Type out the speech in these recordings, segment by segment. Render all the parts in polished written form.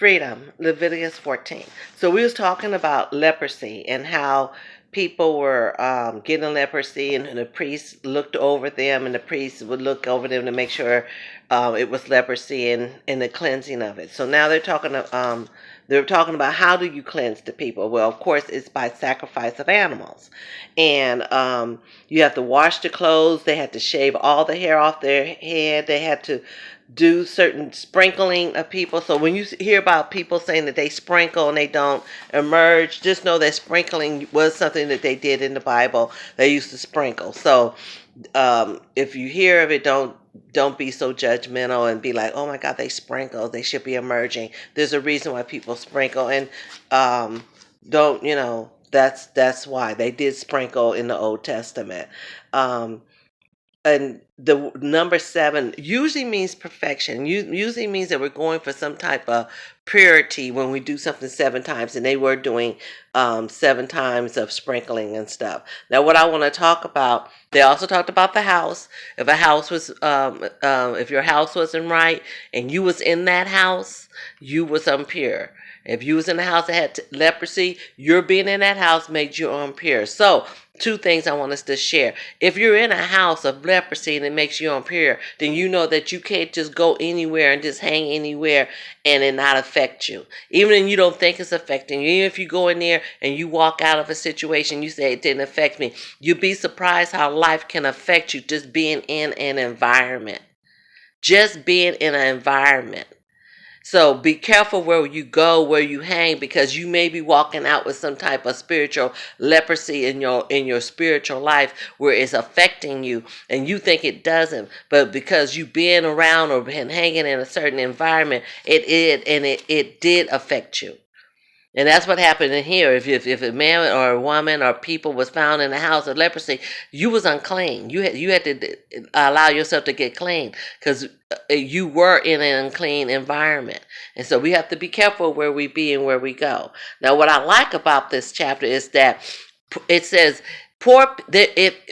freedom, Leviticus 14. So we was talking about leprosy and how people were getting leprosy, and the priest looked over them, and the priest would look over them to make sure it was leprosy and the cleansing of it. So now they're talking about how do you cleanse the people? Well, of course, it's by sacrifice of animals, and you have to wash the clothes. They had to shave all the hair off their head. They had to do certain sprinkling of people. So when you hear about people saying that they sprinkle and they don't emerge, just know that sprinkling was something that they did in the Bible. They used to sprinkle. So if you hear of it, don't be so judgmental and be like, oh my God, they sprinkle. They should be emerging. There's a reason why people sprinkle, and don't that's why they did sprinkle in the Old Testament. And the number 7 usually means perfection. Usually means that we're going for some type of purity when we do something 7 times, and they were doing 7 times of sprinkling and stuff. Now, what I want to talk about, they also talked about the house. If a house was, if your house wasn't right and you was in that house, you was impure. If you was in a house that had leprosy, your being in that house made you impure. So, 2 things I want us to share. If you're in a house of leprosy and it makes you impure, then you know that you can't just go anywhere and just hang anywhere and it not affect you. Even if you don't think it's affecting you, even if you go in there and you walk out of a situation, you say it didn't affect me, you'd be surprised how life can affect you just being in an environment. Just being in an environment. So be careful where you go, where you hang, because you may be walking out with some type of spiritual leprosy in your spiritual life where it's affecting you and you think it doesn't, but because you've been around or been hanging in a certain environment, it did affect you. And that's what happened in here. If a man or a woman or people was found in a house of leprosy, you was unclean. You had to allow yourself to get clean because you were in an unclean environment. And so we have to be careful where we be and where we go. Now, what I like about this chapter is that it says poor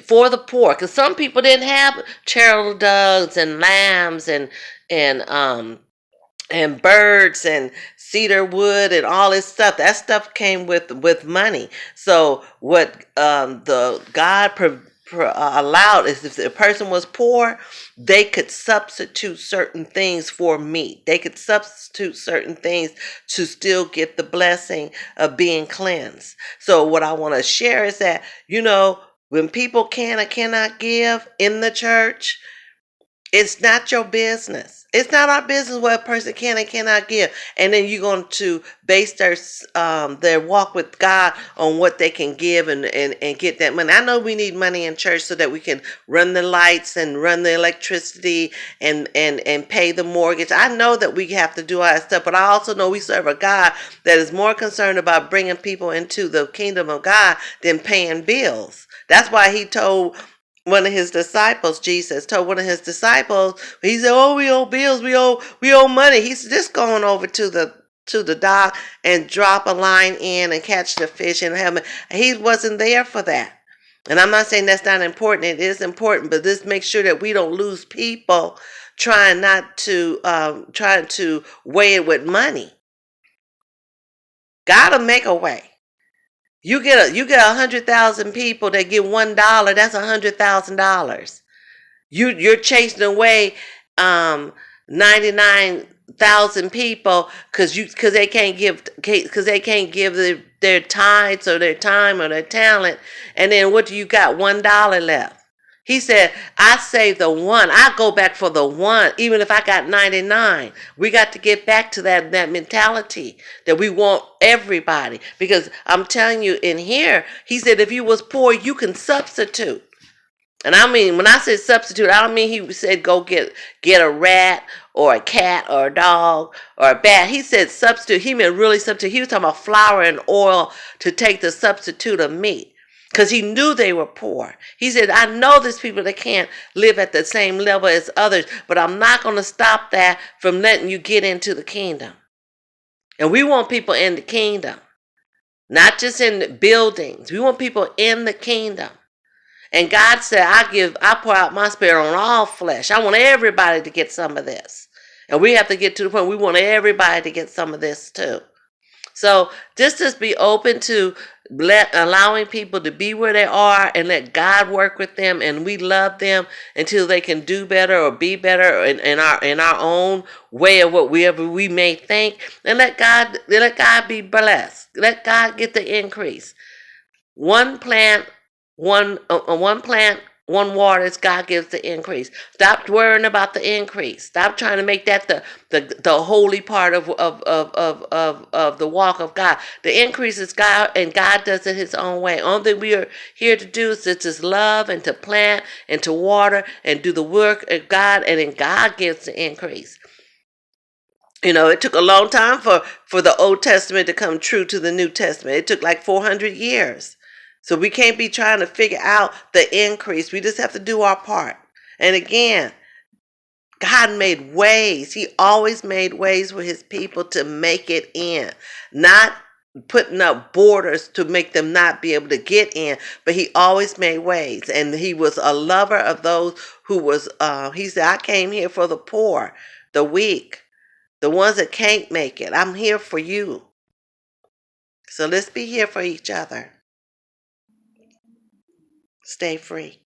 for the poor, because some people didn't have turtle doves and lambs and birds and cedar wood and all this stuff. That stuff came with money. So what the God allowed is if the person was poor, they could substitute certain things for meat. They could substitute certain things to still get the blessing of being cleansed. So what I want to share is that, when people can or cannot give in the church, it's not your business. It's not our business what a person can and cannot give. And then you're going to base their walk with God on what they can give and get that money. I know we need money in church so that we can run the lights and run the electricity and pay the mortgage. I know that we have to do all that stuff, but I also know we serve a God that is more concerned about bringing people into the kingdom of God than paying bills. That's why he told one of his disciples, Jesus told one of his disciples, he said, oh, we owe bills, we owe money. He's just going over to the dock and drop a line in and catch the fish in heaven. He wasn't there for that. And I'm not saying that's not important. It is important, but just make sure that we don't lose people trying to weigh it with money. Gotta make a way. You get 100,000 people that get $1. That's $100,000. You're chasing away 99,000 people because they can't give their tithes or their time or their talent. And then what do you got? $1 left. He said, I save the one. I go back for the one, even if I got 99. We got to get back to that mentality that we want everybody. Because I'm telling you, in here, he said, if you was poor, you can substitute. And I mean, when I say substitute, I don't mean he said go get a rat or a cat or a dog or a bat. He said substitute. He meant really substitute. He was talking about flour and oil to take the substitute of meat. Because he knew they were poor. He said, I know there's people that can't live at the same level as others, but I'm not going to stop that from letting you get into the kingdom. And we want people in the kingdom, not just in the buildings. We want people in the kingdom. And God said, I pour out my spirit on all flesh. I want everybody to get some of this. And we have to get to the point we want everybody to get some of this too. So just be open to allowing people to be where they are and let God work with them, and we love them until they can do better or be better in our own way of whatever we may think, and let God be blessed. Let God get the increase. One plant, one plant, one waters. God gives the increase. Stop worrying about the increase. Stop trying to make that the holy part of the walk of God. The increase is God, and God does it His own way. Only thing we are here to do is to just love and to plant and to water and do the work of God, and then God gives the increase. It took a long time for the Old Testament to come true to the New Testament. It took like 400 years. So we can't be trying to figure out the increase. We just have to do our part. And again, God made ways. He always made ways for His people to make it in. Not putting up borders to make them not be able to get in, but He always made ways. And He was a lover of those who was, He said, I came here for the poor, the weak, the ones that can't make it. I'm here for you. So let's be here for each other. Stay free.